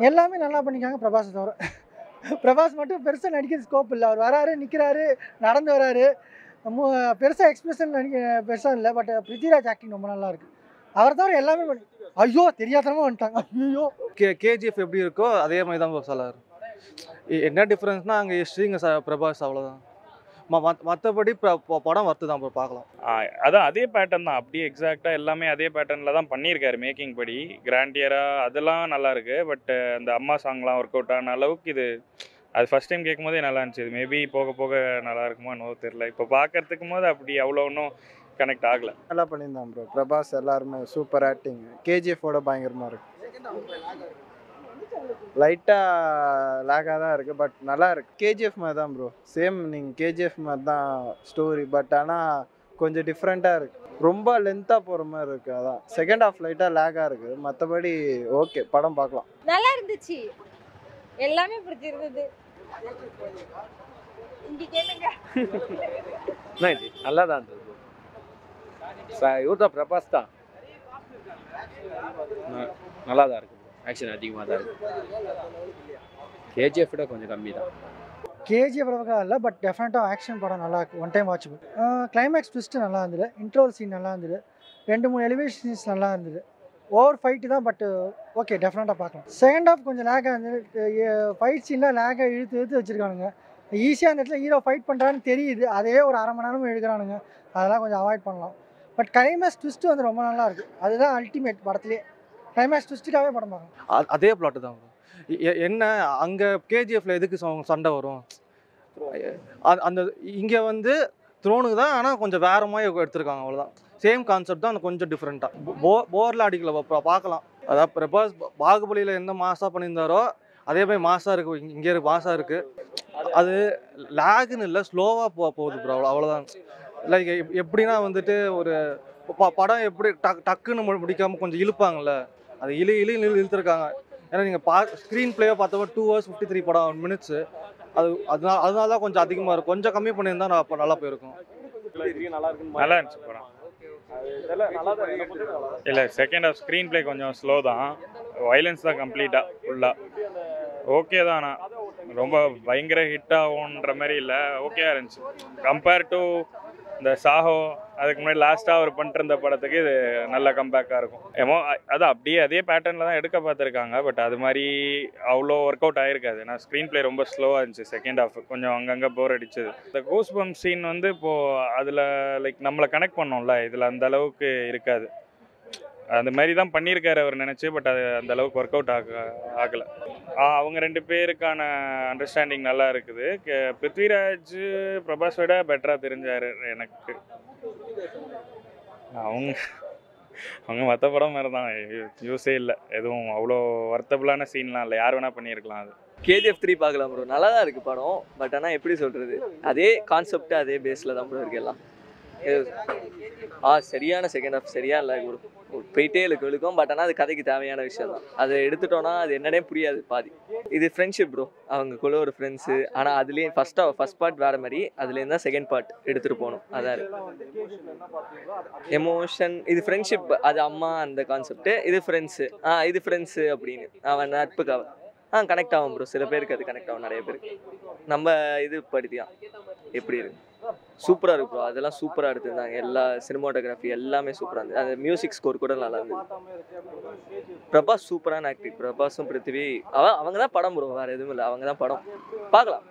எல்லாமே நல்லா பண்ணிக்காங்க பிரபாஸ் தவிர. பிரபாஸ் மட்டும் பெருசாக நடிக்கிற ஸ்கோப் இல்லை. அவர் வராரு, நிற்கிறாரு, நடந்து வராரு. பெருசாக எக்ஸ்பிரஷன் பெருசாக இல்லை. பட் பிருத்திவிராஜ் ஆக்டிங் ரொம்ப நல்லா இருக்குது. அவர் தவிர எல்லாமே ஐயோ தெரியாதனமாக வந்துட்டாங்க. ஐயோ கேஜிஎஃப் எப்படி இருக்கோ அதே மாதிரி தான் சொல்லார். என்ன டிஃப்ரென்ஸ்னால் அங்கே ஸ்ரீங்க பிரபாஸ் அவ்வளோதான். மற்றபடி படம் வர்த்து தான் பார்க்கலாம். அதான் அதே பேட்டர்ன் தான், அப்படியே எக்ஸாக்டாக எல்லாமே அதே பேட்டர்னில் தான் பண்ணியிருக்காரு. மேக்கிங் படி கிராண்டியராக அதெல்லாம் நல்லா இருக்குது. பட் அந்த அம்மா சாங்லாம் ஒர்க் அவுட் ஆன அளவுக்கு இது அது ஃபஸ்ட் டைம் கேட்கும் போதே நல்லா இருந்துச்சு. மேபி போக போக நல்லா இருக்குமோ என்னவோ தெரியல. இப்போ பார்க்கறதுக்கும் போது அப்படி அவ்வளோ ஒன்றும் கனெக்ட் ஆகலை. நல்லா பண்ணியிருந்தான் ப்ரோ. பிரபாஸ் எல்லாருமே சூப்பர் ஆக்டிங். கேஜிஎஃபோட பயங்கரமாக இருக்குது. லைட்டாக லேக்காக தான் இருக்குது, பட் நல்லா இருக்குது. கேஜிஎஃப் மாதிரி தான் ப்ரோ. சேம் நீங்கள் கேஜிஎஃப் மாதிரி தான் ஸ்டோரி. பட் ஆனால் கொஞ்சம் டிஃப்ரெண்ட்டாக இருக்குது. ரொம்ப லென்த்தாக போகிற மாதிரி இருக்குது. அதான் செகண்ட் ஹாஃப் லைட்டாக லேக்காக இருக்குது. மற்றபடி ஓகே, படம் பார்க்கலாம். நல்லா இருந்துச்சு, எல்லாமே பிடிச்சிருந்தது. இங்கே கேளுங்க. நல்லா தான் இருந்தது. இவர் தான் பிரபாஸ் தான். நல்லா தான் இருக்குது. ஆக்ஷன் அதிகமாக தான் இருக்குது. கேஜிஎஃப் விட கொஞ்சம் கம்மி தான். கேஜிஎஃப் அளவுக்கு இல்லை, பட் டெஃபினட்டாக ஆக்ஷன் படம் நல்லா இருக்குது. One time watchable. Climax twist நல்லா இருந்தது. இன்ட்ரோல் சீன் நல்லா இருந்தது. 2-3 எலிவேஷன் சீன்ஸ் நல்லா இருந்தது. ஓவர் ஃபைட்டு தான், பட் ஓகே டெஃபினட்டாக பார்க்கலாம். செகண்ட் ஹாஃப் கொஞ்சம் லேக்காக இருந்தது. ஃபைட் சீனில் லேக்காக இழுத்து வச்சுருக்கானுங்க. ஈஸியாக அந்த இடத்துல ஹீரோ ஃபைட் பண்ணுறான்னு தெரியுது, அதே ஒரு அரை மணி நேரமும் எடுக்கிறானுங்க. அதெல்லாம் கொஞ்சம் அவாய்ட் பண்ணலாம். பட் கிளைமேக்ஸ் ட்விஸ்ட்டு வந்து ரொம்ப நல்லா இருக்குது. அதுதான் அல்டிமேட் படத்துலேயே. கிளைமேக்ஸ் ட்விஸ்ட்டுக்காகவே படம் பார்க்கலாம். அதே பிளாட்டு தான். என்ன அங்கே கேஜிஎஃப்ல எதுக்கு சண்டை வரும்? அந்த இங்கே வந்து த்ரோனுக்கு தான், ஆனால் கொஞ்சம் வேற மாதிரி எடுத்திருக்காங்க, அவ்வளோதான். சேம் கான்செப்ட் தான், கொஞ்சம் டிஃப்ரெண்ட்டாக. போரில் அடிக்கல, பார்க்கலாம். அதாவது பிரபாஸ் பாகுபலியில் எந்த மாசாக பண்ணியிருந்தாரோ அதே மாதிரி மாசாக இருக்குது. இங்கே மாசாக இருக்குது. அது லேகுன்னு இல்லை, ஸ்லோவாக போகுது ப்ரோ, அவ்வளோதான். லைக் எப்படின்னா வந்துட்டு ஒரு படம் எப்படி டக்குன்னு முடிக்காமல் கொஞ்சம் இழுப்பாங்கள்ல, அது இழுத்துருக்காங்க. ஏன்னா நீங்கள் ஸ்க்ரீன் பிளேவை பார்த்தப்போ 2 hours 53 படம் மினிட்ஸு. அதனால தான் கொஞ்சம் அதிகமாக இருக்கும். கொஞ்சம் கம்மி பண்ணியிருந்தால் நான் நல்லா போயிருக்கும். நல்லா இருந்துச்சு படம். இல்லை, செகண்ட் ஹாஃப் ஸ்க்ரீன் பிளே கொஞ்சம் ஸ்லோ தான். வைலன்ஸ் தான் கம்ப்ளீட்டாக ஃபுல்லாக ஓகே தான். ஆனால் ரொம்ப பயங்கர ஹிட் ஆகுன்ற மாதிரி இல்லை, ஓகேயா இருந்துச்சு. கம்பேர் டு இந்த சாஹோ, அதுக்கு முன்னாடி லாஸ்ட்டாக அவர் பண்ணிட்டு இருந்த படத்துக்கு இது நல்ல கம்பேக்காக இருக்கும். அது அப்படியே அதே பேட்டர்னில் தான் எடுக்க பார்த்துருக்காங்க. பட் அது மாதிரி அவ்வளோ ஒர்க் அவுட் ஆகிருக்காது. ஏன்னா ஸ்க்ரீன் பிளே ரொம்ப ஸ்லோவாக இருந்துச்சு. செகண்ட் ஹாஃப் கொஞ்சம் அங்கங்கே போர் அடிச்சது. இந்த கூஸ் பம்ப் சீன் வந்து இப்போது அதில் லைக் நம்மளை கனெக்ட் பண்ணோம்ல, இதில் அந்த அளவுக்கு இருக்காது. அந்த மாதிரி தான் பண்ணியிருக்காரு அவர் நினச்சி. பட் அது அந்த அளவுக்கு ஒர்க் அவுட் ஆகலை. அவங்க 2 பேருக்கான அண்டர்ஸ்டாண்டிங் நல்லா இருக்குது. பிருத்விராஜ் பிரபாஸ் விட பெட்டராக தெரிஞ்சார் எனக்கு. அவங்க மற்ற படம் மாதிரி தான், யூஸே இல்லை. எதுவும் அவ்வளோ வர்த்தபுளான சீன்லாம் இல்லை. யார் வேணால் பண்ணியிருக்கலாம். அது கேஜிஎஃப் 3 பார்க்கலாம் ப்ரோ. நல்லா தான் இருக்குது படம். பட் ஆனால் எப்படி சொல்கிறது, அதே கான்செப்ட் அதே பேஸில் தான் ப்ரோ இருக்குது எல்லாம். சரியான செகண்ட் ஹாஃப் சரியா இல்லை ப்ரோ. போயிட்டே இருக்கும். பட் ஆனால் அது கதைக்கு தேவையான விஷயம் தான். அதை எடுத்துட்டோன்னா அது என்னன்னே புரியாது பாதி. இது ஃப்ரெண்ட்ஷிப் ப்ரோ. அவங்களுக்குள்ள ஒரு ஃப்ரெண்ட்ஸு. ஆனால் அதுலேயே ஃபஸ்ட் பார்ட் வேறு மாதிரி, அதுலேருந்து தான் செகண்ட் பார்ட் எடுத்துகிட்டு போகணும். அதான் எமோஷன். இது ஃப்ரெண்ட்ஷிப், அது அம்மா அந்த கான்செப்ட்டு. இது ஃப்ரெண்ட்ஸு. இது ஃப்ரெண்ட்ஸு அப்படின்னு அவன் நட்புக்காக கனெக்ட் ஆகும் ப்ரோ. சில பேருக்கு அது கனெக்ட் ஆகும், நிறைய பேருக்கு. நம்ம இது படித்தியான் எப்படி இருக்கு, சூப்பராக இருக்கு ப்ரோ. அதெல்லாம் சூப்பராக எடுத்துருந்தாங்க. எல்லா சினிமாட்டோகிராஃபி எல்லாமே சூப்பராக இருந்தது. அந்த மியூசிக் ஸ்கோர் கூட நல்லா இருந்தது. பிரபாஸ் சூப்பரான ஆக்டிங். பிரபாஸும் பிருத்திவி அவங்க தான் படம் ப்ரோ, வேறு எதுவும் இல்லை. அவங்க தான் படம். பார்க்கலாம்.